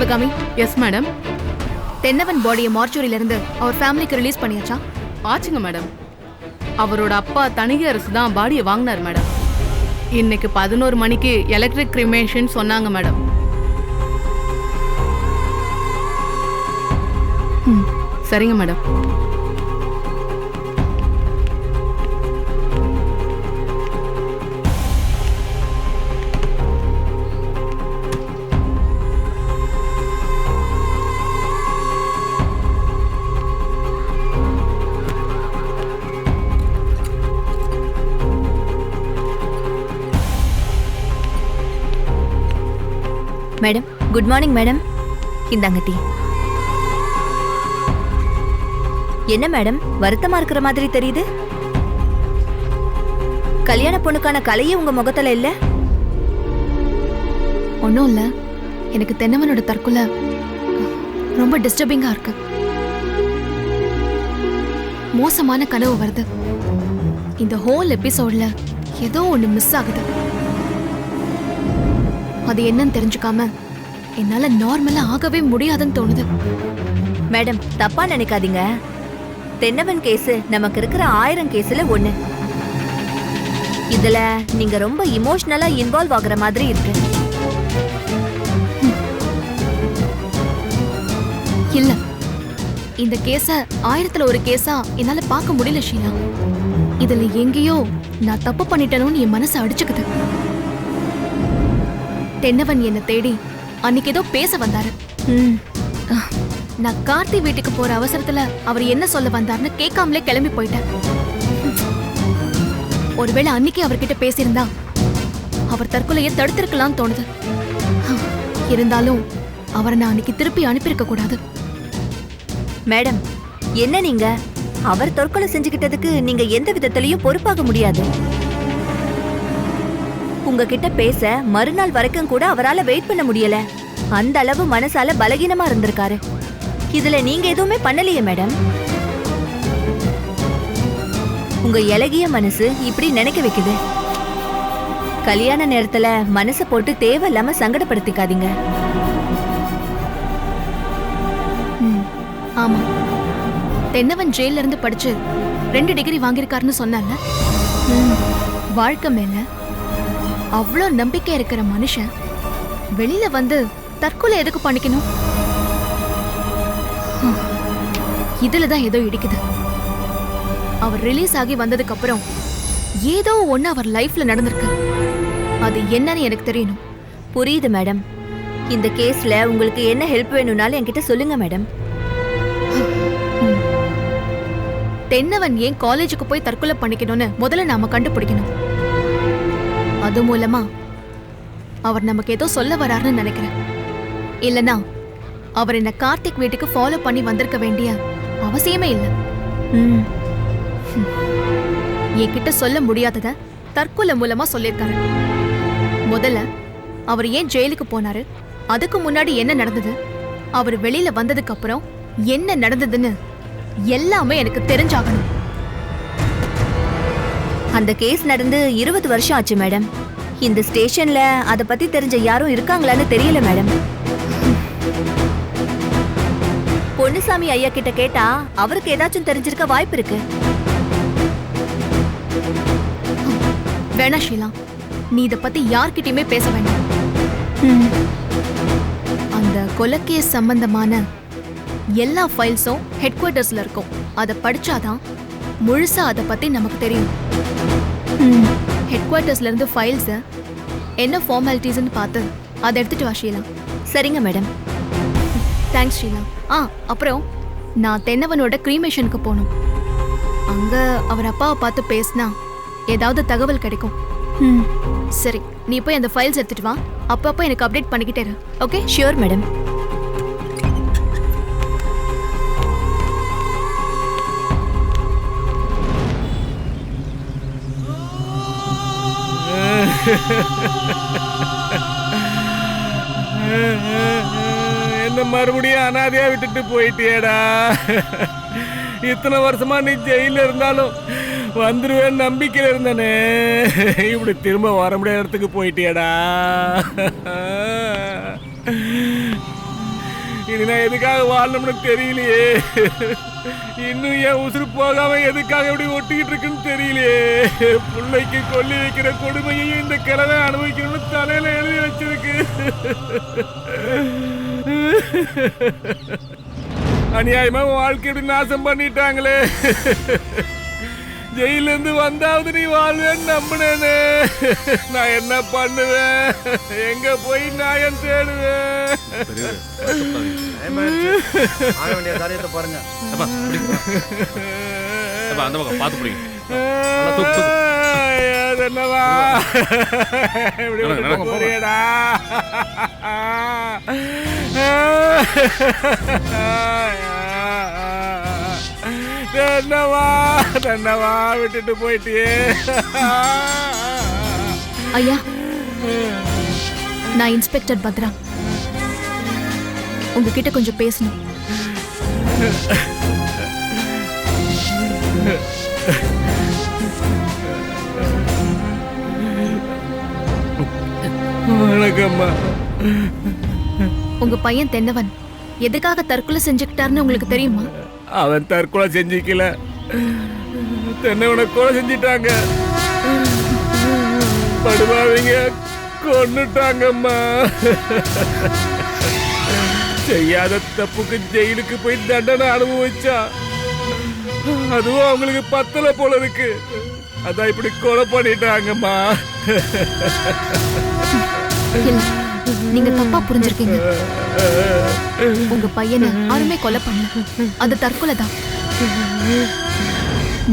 Sivakami, yes madam. தென்னவன் பாடியை மார்ச்சுரியில இருந்து அவர் ஃபேமிலிக்கு ரிலீஸ் பண்ணியாச்சா? ஆச்சுங்க மேடம். அவரோட அப்பா தணிகை அரசு தான் பாடியை வாங்கினார் மேடம். இன்னைக்கு 11 மணிக்கு எலக்ட்ரிக் கிரிமேஷன் சொன்னாங்க மேடம். சரிங்க madam. Madam, good morning madam. இந்தாங்க டீ. என்ன மேடம், வருத்தமா இருக்கிற மாதிரி தெரியுது? கல்யாண பொண்ணுக்கான கலையே உங்க முகத்துல இல்ல? ஒன்றும் இல்லை, எனக்கு தென்னவனோட தற்கொலை ரொம்ப டிஸ்டர்பிங்கா இருக்கு. மோசமான கனவு வருது. இந்த ஹோல் எபிசோட்ல ஏதோ ஒன்று மிஸ் ஆகுது. அது என்னன்னு தெரிஞ்சுக்காம என்னால நார்மலா ஆகவே முடியாதுன்னு தோணுது. மேடம், தப்பா நினைக்காதீங்க. தென்னவன் கேஸ் நமக்கு இருக்கிற 1000 கேஸ்ல ஒண்ணு. இதுல நீங்க ரொம்ப இமோஷனலா இன்வால்வ் ஆகுற மாதிரி இருக்கு. இல்ல, இந்த கேஸ 1000த்துல ஒரு கேஸா என்னால பார்க்க முடியல ஷீலா. இதுல எங்கேயோ நான் தப்பு பண்ணிட்டேனோன்னு என் மனசு அடிச்சுக்குது. தென்னவன் என்னை தேடி அன்னைக்கு ஏதோ பேச வந்தாரு. நான் கார்த்தி வீட்டுக்கு போற அவசரத்துல அவர் என்ன சொல்ல வந்தாருன்னு கேட்காமலே கிளம்பி போயிட்டேன். ஒருவேளை அன்னைக்கு அவர்கிட்ட பேசியிருந்தா அவர் தற்கொலையை தடுத்திருக்கலாம்னு தோணுது. இருந்தாலும் அவரை நான் அன்னைக்கு திருப்பி அனுப்பியிருக்க கூடாது. மேடம், என்ன நீங்க அவர் தற்கொலை செஞ்சுக்கிட்டதுக்கு நீங்க எந்த விதத்திலையும் பொறுப்பாக முடியாது. உங்ககிட்ட பேச மறுநாள் வரைக்கும் கூட அவரால வெயிட் பண்ண முடியல. அந்த அளவு மனசால பலகீனமா இருந்திருக்காரு. இதுல நீங்க எதுவுமே பண்ணலையே மேடம். உங்க இலகிய மனசு இப்படி நினைக்க வைக்குது. கல்யாண நேரத்துல மனசை போட்டு தேவையில்லாம சங்கடப்படுத்திக்காதீங்க. ஆமா, தென்னவன் ஜெயில இருந்து படிச்சு 2 டிகிரி வாங்கியிருக்காருன்னு சொன்னால. வாழ்க்கை மேல அவ்வளோ நம்பிக்கை இருக்கிற மனுஷன் வெளியில வந்து தற்கொலை எதுக்கு பண்ணிக்கணும்? இதுலதான் ஏதோ இடிக்குது. அவர் ரிலீஸ் ஆகி வந்ததுக்கு அப்புறம் ஏதோ ஒண்ணு அவர் லைஃப்ல நடந்திருக்கு. அது என்னன்னு எனக்கு தெரியணும். புரியுது மேடம். இந்த கேஸ்ல உங்களுக்கு என்ன ஹெல்ப் வேணும்னாலும் என்கிட்ட சொல்லுங்க மேடம். தென்னவன் ஏன் காலேஜுக்கு போய் தற்கொலை பண்ணிக்கணும்னு முதல்ல நாம கண்டுபிடிக்கணும். அது மூலமா அவர் நமக்கு ஏதோ சொல்ல வராருன்னு நினைக்கிறேன். இல்லனா அவர் என்ன கார்த்திக் வீட்டுக்கு ஃபாலோ பண்ணி வந்திருக்க வேண்டிய அவசியமே இல்லை. என்கிட்ட சொல்ல முடியாதத தற்கொலை மூலமா சொல்லியிருக்காரு. முதல்ல அவர் ஏன் ஜெயிலுக்கு போனாரு, அதுக்கு முன்னாடி என்ன நடந்தது, அவர் வெளியில வந்ததுக்கு அப்புறம் என்ன நடந்ததுன்னு எல்லாமே எனக்கு தெரிஞ்சாகணும். அந்த கேஸ் நடந்து 20 வருஷம் ஆச்சு மேடம். இந்த ஸ்டேஷன்ல அத பத்தி தெரிஞ்ச யாரும் இருக்காங்களான்னு தெரியல மேடம். பொன்னுசாமி ஐயா கிட்ட கேட்டா அவருக்கு ஏதாச்சும் தெரிஞ்சிருக்க வாய்ப்பு இருக்கு. வேணா ஷீலா, நீ இத பத்தி யார்கிட்டயுமே பேச வேண்டாம். அந்த கொலைக்கேஸ் சம்பந்தமான எல்லா ஃபைல்ஸும் ஹெட் குவார்ட்டர்ஸ்ல இருக்கும். அதை படிச்சாதான் முழுசா அதை பத்தி நமக்கு தெரியும். ஹெட் குவார்ட்டர்ஸ்ல இருந்து ஃபைல்ஸ் என்ன ஃபார்மாலிட்டிஸ்னு பார்த்து அதை எடுத்துட்டு வா ஷீலா. சரிங்க மேடம். தேங்க்ஸ் ஷீலா. அப்புறம் நான் தென்னவனோட கிரீமேஷனுக்கு போகணும். அங்க அவர் அப்பாவை பார்த்து பேசினா ஏதாவது தகவல் கிடைக்கும். சரி, நீ போய் அந்த ஃபைல்ஸ் எடுத்துட்டு வா. அப்பப்போ எனக்கு அப்டேட் பண்ணிக்கிட்டே இரு. ஓகே? Sure madam. என்ன மறுபடியும் அனாதையா விட்டுட்டு போயிட்டியேடா. இத்தனை வருஷமா நீ ஜெயில இருந்தாலும் வந்துருவேன்னு நம்பிக்கையில் இருந்தனே. இப்படி திரும்ப வர முடியாத இடத்துக்கு போயிட்டியேடா. இனி நான் எதுக்காக வாழணும்னு தெரியலையே. இன்னும் என் உசுறு போகாம எதுக்காக இப்படி ஒட்டிக்கிட்டு இருக்குன்னு தெரியலையே. பிள்ளைக்கு கொல்லி வைக்கிற கொடுமையையும் இந்த கிழமை அனுபவிக்கணும்னு தலையில எழுதி வச்சிருக்கு. அநியாயமா வாழ்க்கை இப்படி நாசம் பண்ணிட்டாங்களே. ஜெயில இருந்து வந்தாவது நீ வாழ்வேன்னு நம்பினேனே. நான் என்ன பண்ணுவேன்? எங்க போய் நாயன் தேடுவேன்? காரியத்தை பாருங்க. அந்த பக்கம் பார்த்து பிடிங்க. என்னவா இப்படி போறியடா? என்னவா விட்டுட்டு போயிட்டியே. ஐயா, நான் இன்ஸ்பெக்டர் பத்ரா, உங்ககிட்ட கொஞ்சம் பேசணும். வணக்கம்மா. உங்க பையன் தென்னவன் எதுக்காக தற்கொலை செஞ்சுக்கிட்டாருன்னு உங்களுக்கு தெரியுமா? அவன் தற்கொலை செஞ்சிக்கல, தென்னவனை கொலை செஞ்சிட்டாங்க. படுவாவிங்க கொன்னுட்டாங்கம்மா. செய்யாத தப்புக்கு ஜெயிலுக்கு போய் தண்டனை அனுபவிச்சா அதுவும் அவங்களுக்கு பத்தல போல இருக்கு. அதான் இப்படி கொலை பண்ணிட்டாங்கம்மா. இல்ல, நீங்க தப்பா புரிஞ்சிருக்கீங்க. உங்க பையனை யாருமே கொலை பண்ணல, அது தற்கொலை தான்.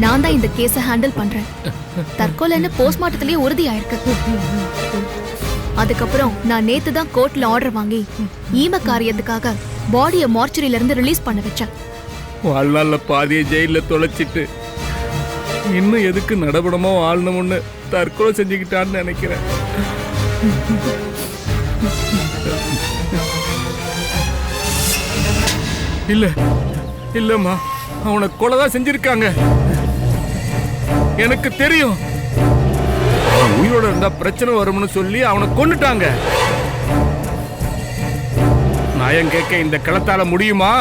நான் தான் இந்த கேஸை ஹேண்டில் பண்றேன். தற்கொலைன்னு போஸ்ட்மார்ட்டத்திலேயே உறுதி ஆயிருக்கு. அதுக்கப்புறம் நான் நேத்து தான் கோர்ட்ல ஆர்டர் வாங்கி ஈம காரியத்துக்காக பாடியை மார்ச்சரியில இருந்து ரிலீஸ் பண்ண வச்சேன். வாழ்நாள்ல பாதியை ஜெயில தொலைச்சிட்டு இன்னும் எதுக்கு நடபடமா வாழணும்னு தற்கொலை செஞ்சுக்கிட்டான்னு நினைக்கிறேன். இல்ல இல்லம்மா, அவனை கொலைதான் செஞ்சிருக்காங்க. எனக்கு தெரியும். அவன் உயிரோட இருந்தா பிரச்சனை வரும்னு சொல்லி அவனை கொன்னுட்டாங்க. நியாயம் கேட்க இந்த களத்தால முடியுமா?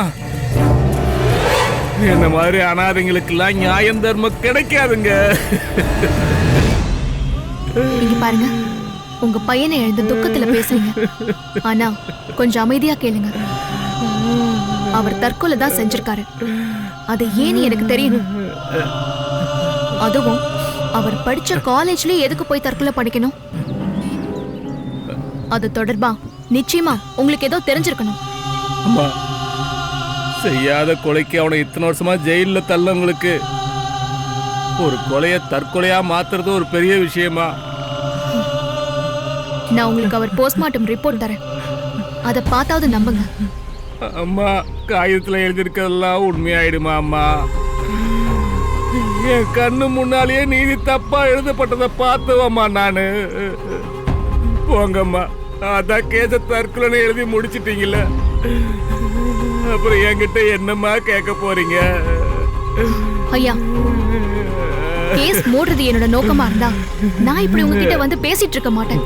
என்ன மாதிரி அனாதைங்களுக்கெல்லாம் நியாயம் தர்மம் கிடைக்காதுங்க. இங்க பாருங்க, உங்க பையனை எழுந்த துக்கத்துல பேசுறீங்க. ஆனா கொஞ்சம் அமைதியா கேளுங்க. அவர் தற்கொலை தான் செஞ்சிருக்காரு. அது ஏன்னு எனக்கு தெரியணும். அதுவும் அவர் படிச்ச காலேஜ்லயே எதுக்கு போய் தற்கொலை பண்ணிக்கணும்? அது தொடர்பா நிச்சயமா உங்களுக்கு ஏதோ தெரிஞ்சிருக்கணும். அம்மா, செய்யாத கொலைக்கு அவனை இத்தனை வருஷமா ஜெயில தள்ளவங்களுக்கு ஒரு கொலைய தற்கொலையா மாத்துறது ஒரு பெரிய விஷயமா? நான் உங்களுக்கு அவர் போஸ்ட்மார்ட்டம் ரிப்போர்ட் தரேன், அதை பார்த்தாவது நம்புங்க. அம்மா, காகிதத்துல எழுதியிருக்கிறதெல்லாம் உண்மையாயிடுமா அம்மா? என் கண்ணு முன்னாலேயே நீதி தப்பா எழுதப்பட்டதை பார்த்தவம்மா நானு. போங்கம்மா, அதான் கேச தற்கொலை எழுதி முடிச்சிட்டீங்கல்ல, அப்புறம் என்கிட்ட என்னம்மா கேட்க போறீங்க? ஐயா, கேஸ் மூடுறது என்னோட நோக்கமா இருந்தா நான் இப்படி உங்ககிட்ட வந்து பேசிட்டு இருக்க மாட்டேன்.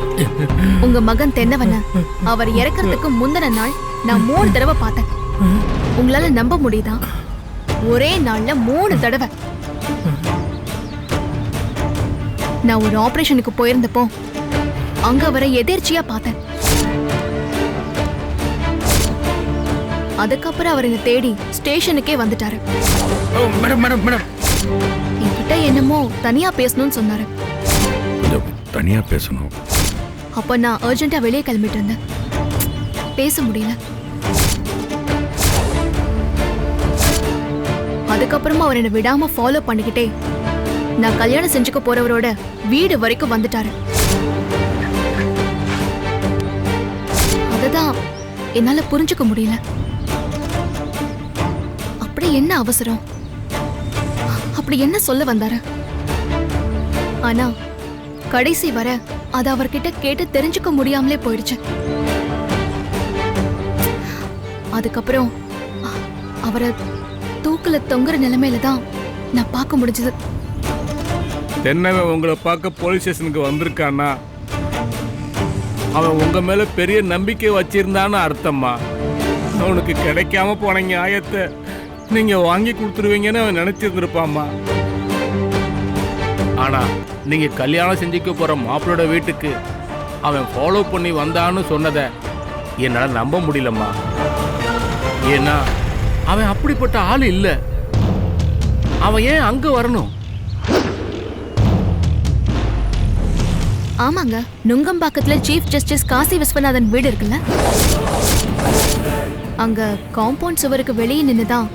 உங்க மகன் தென்னவன அவர் இறக்கறதுக்கு முந்தின நாள் நான் 3 தடவை பார்த்தேன். உங்களால நம்ப முடியுதா? ஒரே நாள்ல 3 தடவை. நான் ஒரு ஆபரேஷனுக்கு போயிருந்தப்போ அங்க அவரை எதேர்ச்சியா பார்த்தேன். அதுக்கப்புறம் அவர் என்ன தேடி ஸ்டேஷனுக்கே வந்துட்டாரு. மேடம் மேடம் மேடம், என்கிட்ட என்னமோ தனியா பேசணும்னு சொன்னாரு. தனியா பேசணும். அப்ப நான் அர்ஜென்ட்டா வெளியே கிளம்பிட்டு இருந்தேன், பேச முடியல. அதுக்கப்புறமா அவர் என்ன விடாம ஃபாலோ பண்ணிக்கிட்டே நான் கல்யாணம் செஞ்சுக்க போறவரோட வீடு வரைக்கும் வந்துட்டாரு. அததான் என்னால புரிஞ்சுக்க முடியல. அப்படி என்ன அவசரம்? அப்படி என்ன சொல்ல வந்தாரு? ஆனா கடைசி வர அது அவர்கிட்ட கேட்டு தெரிஞ்சுக்க முடியாமலே போயிடுச்சு. அதுக்கப்புறம் அவரை தூக்குல தொங்குற நிலைமையில தான் நான் பார்க்க முடிஞ்சது. தென்னவன் உங்களை பார்க்க போலீஸ் ஸ்டேஷனுக்கு வந்திருக்கானா அவன் உங்க மேல பெரிய நம்பிக்கை வச்சிருந்தான்னு அர்த்தம்மா. அவனுக்கு கிடைக்காம போன நியாயத்தை நீங்க வாங்கி கொடுத்துருவீங்கன்னு அவன் நினைச்சிருந்திருப்பாம்மா. ஆனா நீங்க கல்யாணம் செஞ்சுக்க போற மாப்பிளோட வீட்டுக்கு அவன் ஃபாலோ பண்ணி வந்தான்னு சொன்னதை என்னால நம்ப முடியலம்மா. ஏன்னா அவன் அப்படிப்பட்ட ஆள் இல்ல. அவன் ஏன் அங்க வரணும்? ஆமாங்க, நுங்கம்பாக்கத்துல சீஃப் ஜஸ்டிஸ் காசி விஸ்வநாதன் வீடு இருக்குல்ல, அங்க காம்பவுண்ட் சுவருக்கு வெளியே நின்னுதான்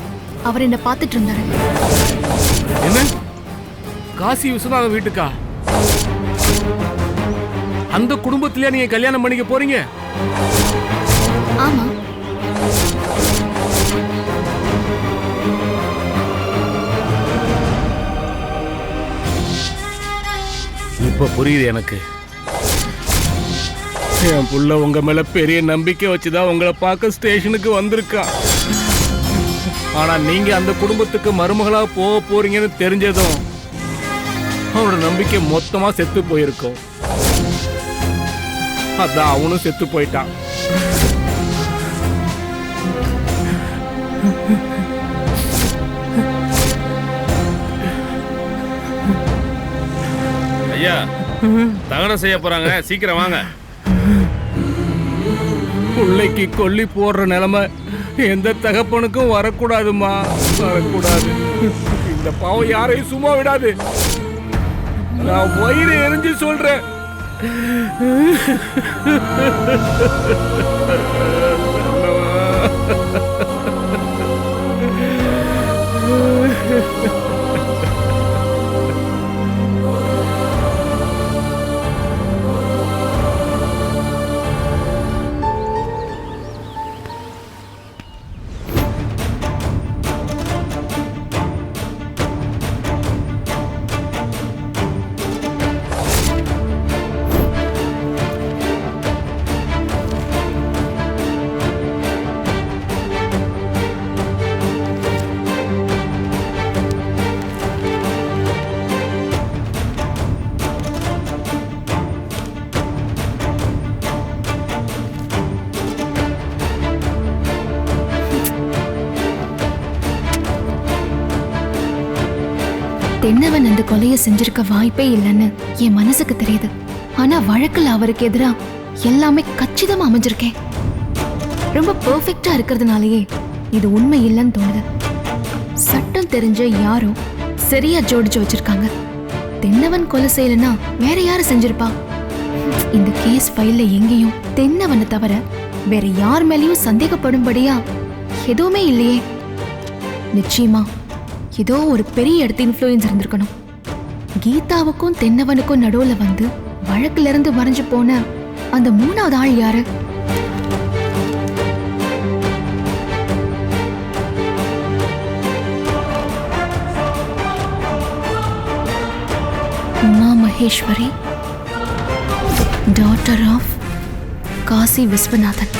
அவர் என்ன பார்த்துட்டு இருந்தாரு. என்ன? காசி விஸ்வநாதன் வீட்டுக்கா? அந்த குடும்பத்திலேயே நீங்க கல்யாணம் பண்ணிக்க போறீங்க? ஆமா, இப்ப புரியுது எனக்கு. என் புள்ள உங்க மேல பெரிய நம்பிக்கை வச்சுதான் உங்களை பார்க்க ஸ்டேஷனுக்கு வந்திருக்கான். ஆனா நீங்க அந்த குடும்பத்துக்கு மருமகளா போக போறீங்கன்னு தெரிஞ்சதும் அவனோட நம்பிக்கை மொத்தமா செத்து போயிருக்கும். அதான் அவனும் செத்து போயிட்டான். ஐயா தகனம் செய்ய போறாங்க, சீக்கிரம் வாங்க. பிள்ளைக்கு கொல்லி போடுற நிலைமை எந்த தகப்பனுக்கும் வரக்கூடாதுமா, வரக்கூடாது. இந்த பாவம் யாரையும் சும்மா விடாது. நான் வயிறு எரிஞ்சு சொல்றேன். தென்னவன் அந்த கொலையை செஞ்சிருக்க வாய்ப்பே இல்லைன்னு என் மனசுக்கு தெரியுது. ஆனா வழக்குல அவருக்கு எதிரா எல்லாமே கச்சிதமா அமைஞ்சிருக்கேன். ரொம்ப பெர்ஃபெக்ட்டா இருக்கிறதுனாலயே இது உண்மை இல்லைன்னு தோணுது. சட்டம் தெரிஞ்ச யாரும் சரியா ஜோடிச்சு வச்சிருக்காங்க. தென்னவன் கொலை செய்யலன்னா வேற யாரு செஞ்சிருப்பா? இந்த கேஸ் ஃபைல்ல எங்கேயும் தென்னவனை தவிர வேற யார் மேலேயும் சந்தேகப்படும்படியா எதுவுமே இல்லையே. நிச்சயமா ஏதோ ஒரு பெரிய இடத்து இன்ஃப்ளூயன்ஸ் இருந்திருக்கணும். கீதாவுக்கும் தென்னவனுக்கும் நடுவுல வந்து வழக்குல இருந்து மறைஞ்சு போன அந்த மூணாவது ஆள் யாரு? Uma Maheswari, daughter of Kasi Viswanathan.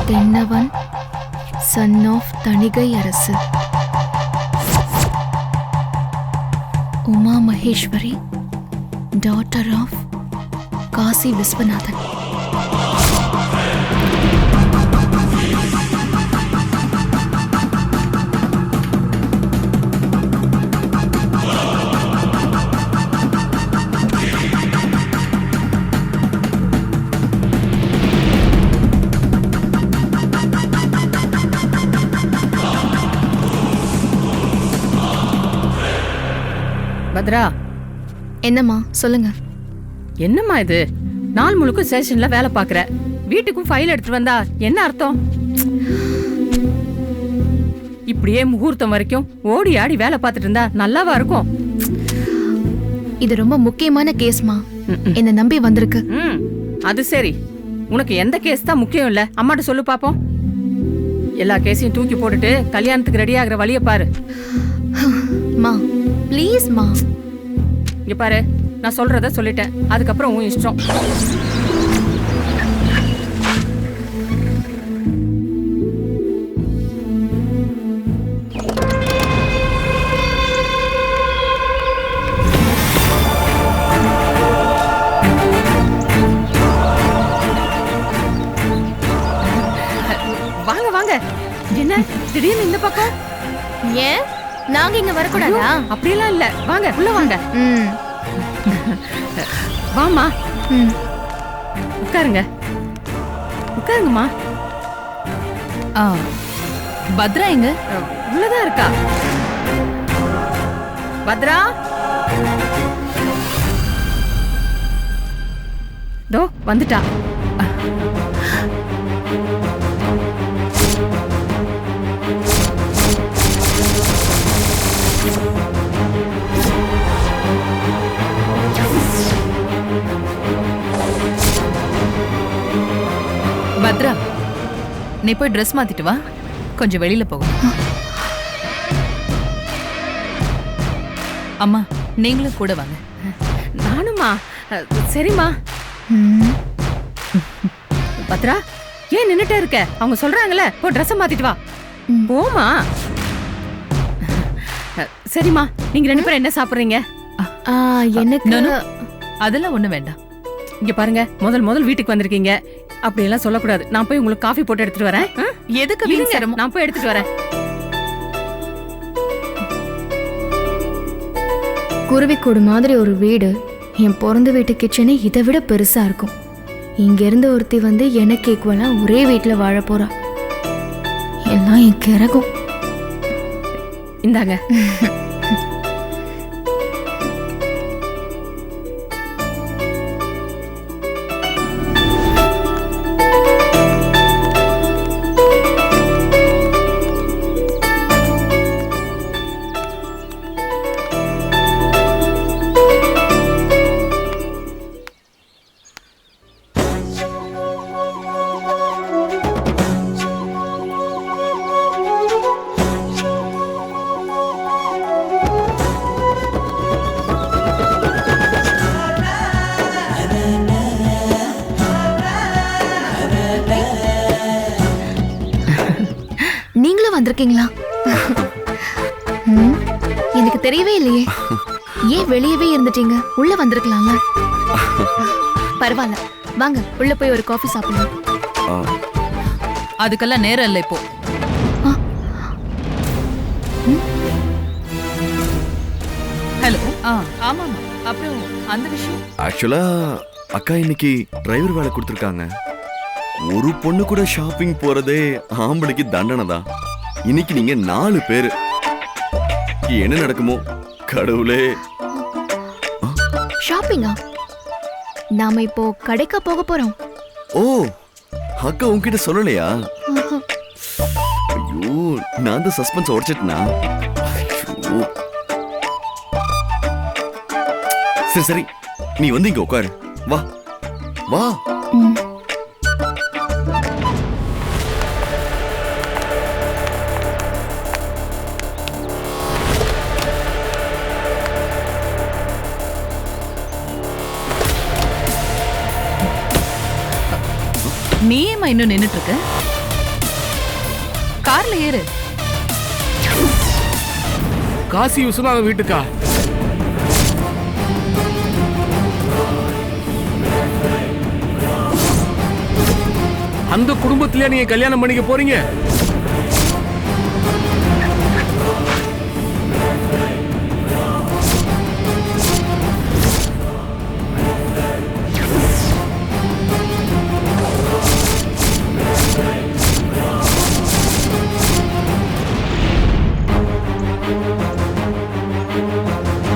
Thennavan son of Thanigai Arasu, Uma Maheswari, daughter of Kasi Viswanathan. Bhadra, என்னம்மா சொல்லுங்க. என்னம்மா இது? நாள் முழுக்க ஸ்டேஷன்ல வேலை பாக்குற, வீட்டுக்கும் ஃபைல் எடுத்துட்டு வந்தா என்ன அர்த்தம்? இப்படியே முகூர்த்தம் வரைக்கும் ஓடி ஆடி வேலை பார்த்துட்டு இருந்தா நல்லாவா இருக்கும்? இது ரொம்ப முக்கியமான கேஸ்மா, என்ன நம்பி வந்திருக்கு. அது சரி. உனக்கு எந்த கேஸ் தான் முக்கியம் இல்ல அம்மாட்ட சொல்லு பாப்போம். எல்லா கேஸையும் தூக்கி போட்டுட்டு கல்யாணத்துக்கு ரெடி ஆகுற வழிய பாரு. மா ப்ளீஸ் மா. இங்க பாரு, நான் சொல்றத சொல்லிட்டேன், அதுக்கப்புறம் உன் இஷ்டம். வாங்க வாங்க. என்ன திடீர்னு இந்த பக்கம்? ஏன் நாங்க இங்க வரக்கூடாதா? அப்படியெல்லாம் இல்ல, வாங்க உள்ள வாங்க. ம் வாமா, ம். உட்காருங்க உட்காருங்கம்மா. பத்ரா எங்க? உள்ளதான் இருக்கா. பத்ரா, தோ வந்துட்டா. பத்ரா, நீ போய் ட்ரெஸ் மாத்திட்டு வா, கொஞ்சம் வெளியில போகும். அம்மா நீங்களும் கூட வாங்க. நானுமா? சரிம்மா. ம். பத்ரா, ஏன் நின்னுட்டே இருக்க? அவங்க சொல்றாங்கல்ல, போ ட்ரெஸ் மாத்திட்டு வா. போமா. சரிம்மா, நீங்க 2 பேரும் என்ன சாப்பிடுறீங்க? எனக்கு அதெல்லாம் ஒண்ணு வேண்டாம். இங்க பாருங்க, முதல் வீட்டுக்கு வந்திருக்கீங்க, அப்படி எல்லாம் சொல்லக்கூடாது. நான் போய் உங்களுக்கு காஃபி போட்டு எடுத்துட்டு வரேன். எதுக்கு இருங்க, வீண் சிரமம்? நான் போய் எடுத்துட்டு வரேன். குருவிக்கூடு மாதிரி ஒரு வீடு, என் பிறந்த வீட்டு கிச்சனே இதை விட பெருசா இருக்கும். இங்க இருந்து ஒருத்தி வந்து எனக்கு ஈக்குவலா ஒரே வீட்டுல வாழ போறா. எல்லாம் என் கிறகும். இந்தாங்க. நீங்களும் வந்திருக்கீங்களா? ம், எனக்கு தெரியவே இல்லையே. ஏன் வெளியவே இருந்துட்டீங்க? உள்ள வந்திருக்கலாம்ல. பரவாயில்ல, வாங்க உள்ள போய் ஒரு காஃபி சாப்பிடலாம். அதுக்கெல்லாம் நேரம் இல்லை இப்போ. ஹலோ. ஆமாமா. அப்புறம் அந்த விஷயம் ஆக்சுவலா அக்கா இன்னைக்கு டிரைவர் வேலை கொடுத்துருக்காங்க. ஒரு பொண்ணு கூட ஷாப்பிங் போறதே ஆம்பளைக்கு தண்டனை தான். இன்னைக்கு நீங்க 4 பேரு. என்ன நடக்குமோ கடவுளே. ஷாப்பிங்கா? நாம இப்போ கடைக்கா போக போறோம்? ஓ, அக்கா உன்கிட்ட சொல்லலையா? ஐயோ, நான் தான் சஸ்பென்ஸ் உடைச்சிட்டேனா? ஐயோ. சரி சரி, நீ வந்து இங்க உட்காரு. வா வா. நீ ஏமா இன்னும் நின்னுட்டு இருக்க? கார்ல ஏறு. காசி விஸ்வநாதன் வீட்டுக்கா? அந்த குடும்பத்திலே நீங்க கல்யாணம் பண்ணிக்க போறீங்க?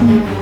ம்.